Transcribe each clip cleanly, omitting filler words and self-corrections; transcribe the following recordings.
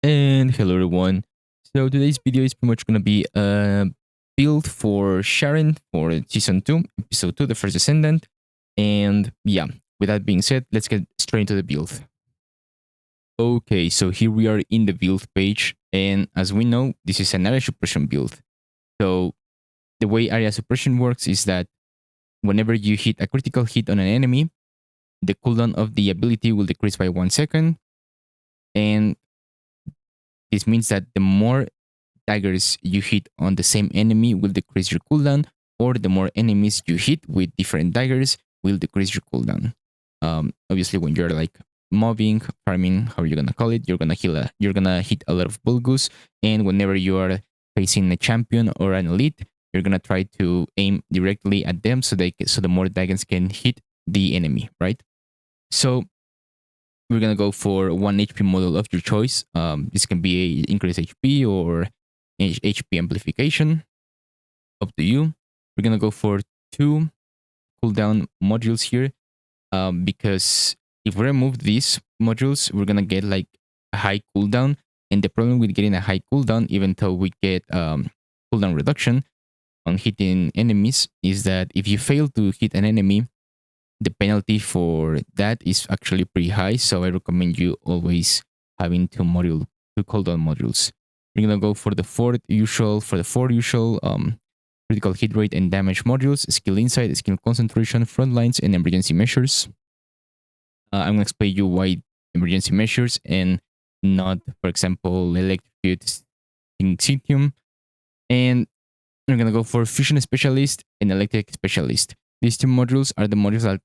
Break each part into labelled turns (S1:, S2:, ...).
S1: And hello everyone. So today's video is pretty much gonna be a build for Sharen for season 2, episode 2, the first Descendant. And yeah, with that being said, let's get straight into the build. Okay, so here we are in the build page, and as we know, this is an area suppression build. So the way area suppression works is that whenever you hit a critical hit on an enemy, the cooldown of the ability will decrease by 1 second, and this means that the more daggers you hit on the same enemy will decrease your cooldown, or the more enemies you hit with different daggers will decrease your cooldown. Obviously, when you're like mobbing, farming, how you're gonna call it, you're gonna hit a lot of bulgus, and whenever you are facing a champion or an elite, you're gonna try to aim directly at them so the more daggers can hit the enemy, right? So we're gonna go for 1 HP model of your choice. This can be a increased HP or HP amplification, up to you. We're gonna go for 2 cooldown modules here, because if we remove these modules, we're gonna get like a high cooldown. And the problem with getting a high cooldown, even though we get cooldown reduction on hitting enemies, is that if you fail to hit an enemy, the penalty for that is actually pretty high. So I recommend you always having two cooldown modules. We're gonna go for the four usual critical hit rate and damage modules, skill insight, skill concentration, front lines, and emergency measures. I'm gonna explain you why emergency measures and not, for example, electrocute Insignium. And we're gonna go for fusion specialist and electric specialist. These two modules are the modules that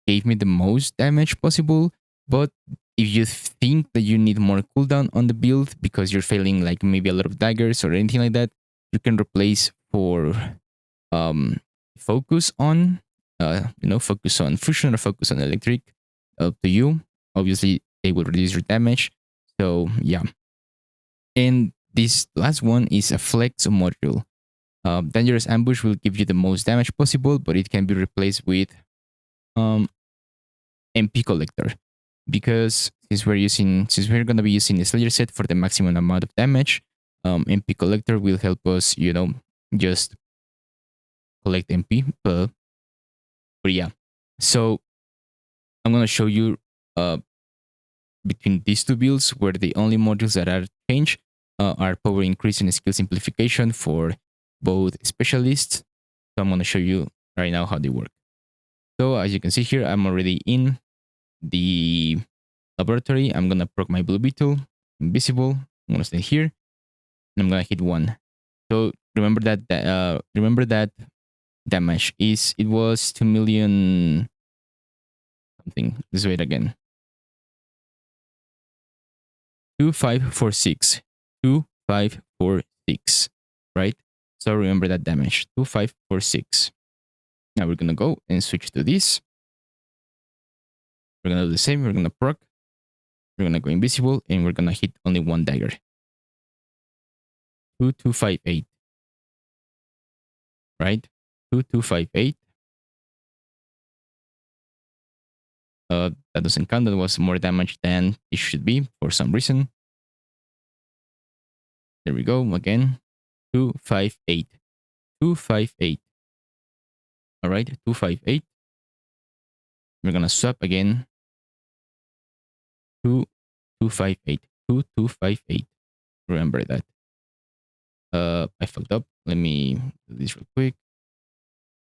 S1: gave me the most damage possible. But if you think that you need more cooldown on the build because you're failing like maybe a lot of daggers or anything like that, you can replace for focus on focus on fusion or focus on electric. Up to you. Obviously, they will reduce your damage. So yeah. And this last one is a flex module. Dangerous ambush will give you the most damage possible, but it can be replaced with MP collector, because since we're gonna be using the Slayer set for the maximum amount of damage, MP collector will help us, just collect MP. But yeah, so I'm gonna show you between these two builds where the only modules that are changed are power increase and skill simplification for both specialists. So I'm gonna show you right now how they work. So as you can see here, I'm already in the laboratory. I'm gonna proc my blue beetle, invisible. I'm gonna stay here, and I'm gonna hit 1. So remember that damage it was 2 million something. Let's wait again. 2546. 2546. Right? So remember that damage. 2546. Now we're gonna go and switch to this. We're gonna do the same. We're gonna proc. We're gonna go invisible, and we're gonna hit only 1 dagger. 2258. Right? 2258. That doesn't count. That was more damage than it should be for some reason. There we go. Again. 258. 258. All right. 258. We're gonna swap again. 2258. 2258. Remember that. I fucked up. Let me do this real quick.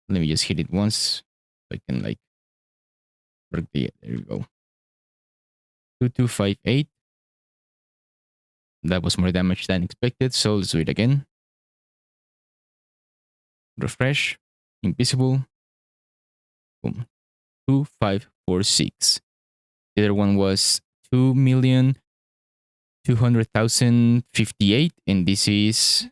S1: Let me just hit it once so I can like work there we go. 2258. That was more damage than expected, so let's do it again. Refresh. Invisible. Boom. 2546. The other one was 2,200,058, and this is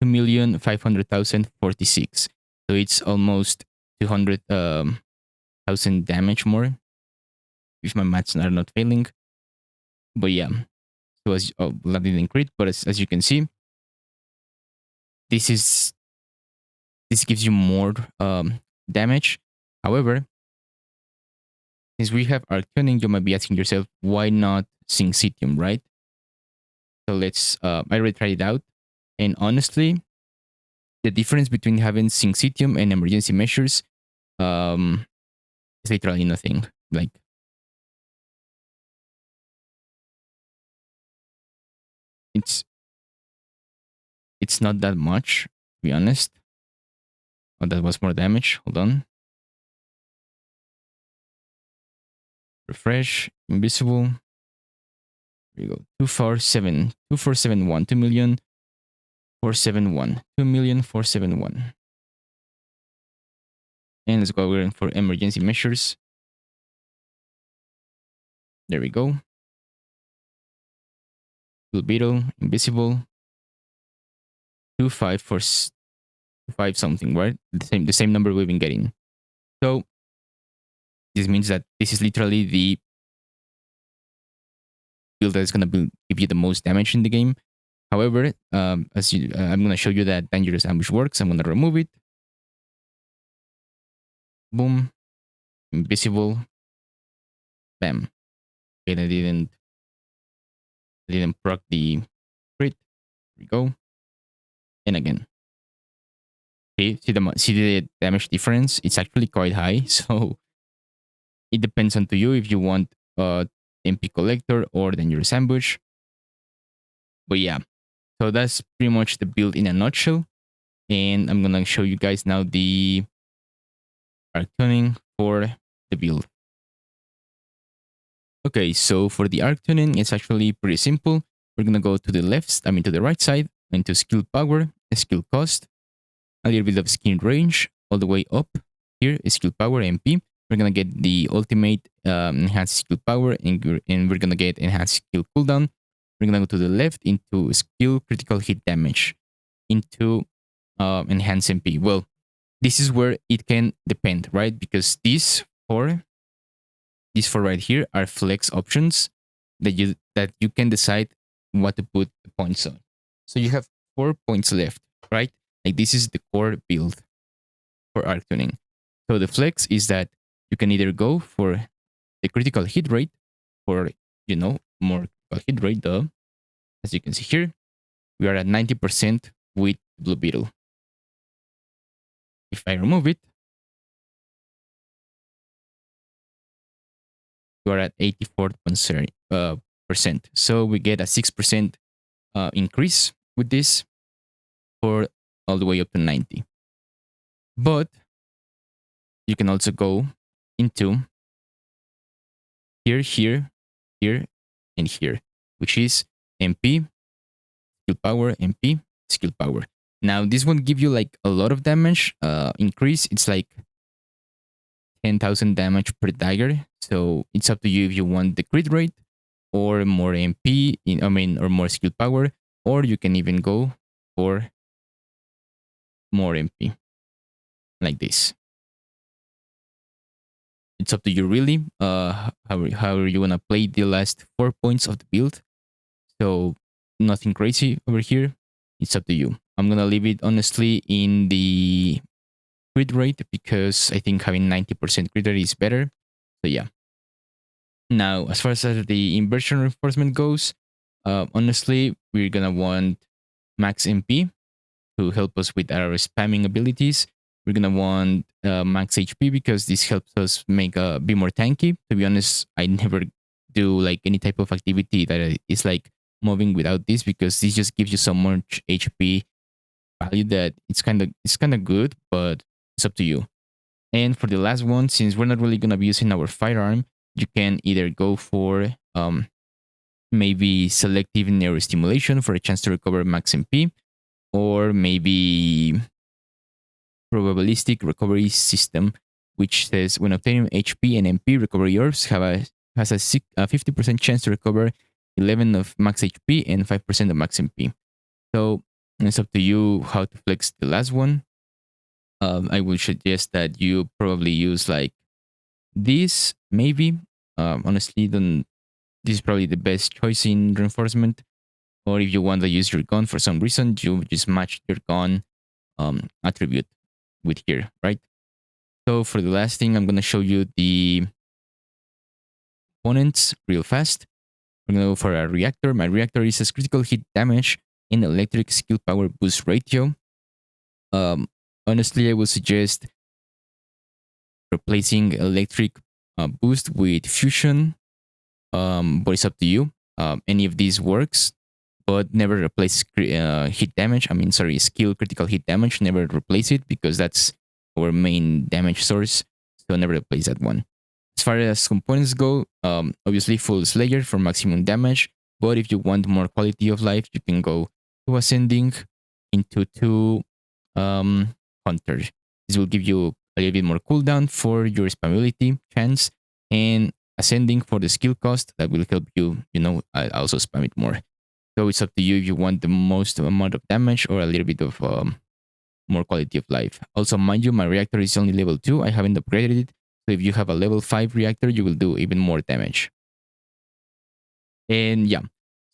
S1: 2,500,046. So it's almost 200,000 damage more, if my maths are not failing. But yeah, so that didn't crit, but as you can see, this gives you more damage. However, since we have arc tuning, you might be asking yourself, why not syncytium, right? So let's, I already tried it out. And honestly, the difference between having syncytium and emergency measures um, is literally nothing. Like, it's it's not that much, to be honest. Oh, that was more damage. Hold on. Refresh. Invisible. Here we go. 247. 2471. 2,471. 2,471. And let's go over for emergency measures. There we go. Blue Beetle. Invisible. 25 something, right? The same number we've been getting. So this means that this is literally the build that is gonna give you the most damage in the game. However, I'm gonna show you that dangerous ambush works. I'm gonna remove it. Boom, invisible. Bam. Okay, I didn't proc the crit. Here we go. And again. Okay, see the damage difference? It's actually quite high. So it depends on to you if you want MP collector or dangerous ambush. But yeah, so that's pretty much the build in a nutshell. And I'm gonna show you guys now the arc tuning for the build. Okay, so for the arc tuning, it's actually pretty simple. We're gonna go to the left, to the right side, into skill power, skill cost, a little bit of skin range, all the way up. Here is skill power MP. We're gonna get the ultimate enhanced skill power, and we're gonna get enhanced skill cooldown. We're gonna go to the left into skill critical hit damage, into enhanced MP. Well, this is where it can depend, right? Because these four right here are flex options that you can decide what to put the points on. So you have 4 points left, right? Like this is the core build for arc tuning. So the flex is that you can either go for the critical hit rate, or more critical hit rate. As you can see here, we are at 90% with Blue Beetle. If I remove it, we are at 84%. So we get a 6% increase with this for all the way up to 90. But you can also go into here, and here, which is MP, skill power, MP, skill power. Now, this won't give you like a lot of damage increase. It's like 10,000 damage per dagger. So it's up to you if you want the crit rate or more MP, or more skill power, or you can even go for more MP, like this. It's up to you really, how you wanna play the last 4 points of the build. So nothing crazy over here. It's up to you. I'm gonna leave it honestly in the crit rate because I think having 90% crit rate is better. So yeah. Now, as far as the inversion reinforcement goes, honestly, we're gonna want max MP to help us with our spamming abilities. We're gonna want max HP because this helps us be more tanky. To be honest, I never do like any type of activity that is like moving without this, because this just gives you so much HP value that it's kind of good, but it's up to you. And for the last one, since we're not really gonna be using our firearm, you can either go for maybe selective neurostimulation for a chance to recover max MP, or maybe probabilistic recovery system, which says when obtaining HP and MP, recovery orbs has a 50% chance to recover 11 of max HP and 5% of max MP. So it's up to you how to flex the last one. I would suggest that you probably use like this, maybe. Honestly, this is probably the best choice in reinforcement. Or if you want to use your gun for some reason, you just match your gun attribute with here, right? So for the last thing, I'm gonna show you the components real fast. We're gonna go for a reactor. My reactor is a critical hit damage and electric skill power boost ratio. Honestly, I would suggest replacing electric boost with fusion, but it's up to you. Any of these works, but never replace hit damage. I mean, sorry, skill critical hit damage. Never replace it because that's our main damage source. So never replace that one. As far as components go, obviously full Slayer for maximum damage. But if you want more quality of life, you can go to Ascending into 2 Hunter. This will give you a little bit more cooldown for your spammability chance, and Ascending for the skill cost that will help you, also spam it more. So it's up to you if you want the most amount of damage or a little bit of more quality of life. Also, mind you, my reactor is only level 2. I haven't upgraded it. So if you have a level 5 reactor, you will do even more damage. And yeah,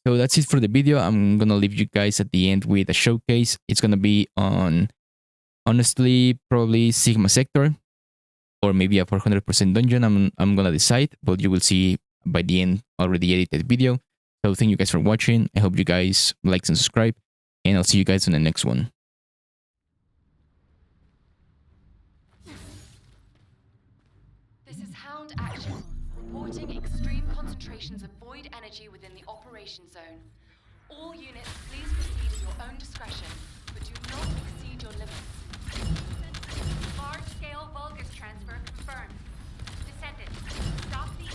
S1: so that's it for the video. I'm going to leave you guys at the end with a showcase. It's going to be on, honestly, probably Sigma Sector or maybe a 400% dungeon. I'm going to decide, but you will see by the end already edited video. So thank you guys for watching. I hope you guys like and subscribe, and I'll see you guys on the next one.
S2: This is Hound Action, reporting extreme concentrations of void energy within the operation zone. All units, please proceed at your own discretion, but do not exceed your limits. Large-scale Vulgus transfer confirmed. Descendant, stop the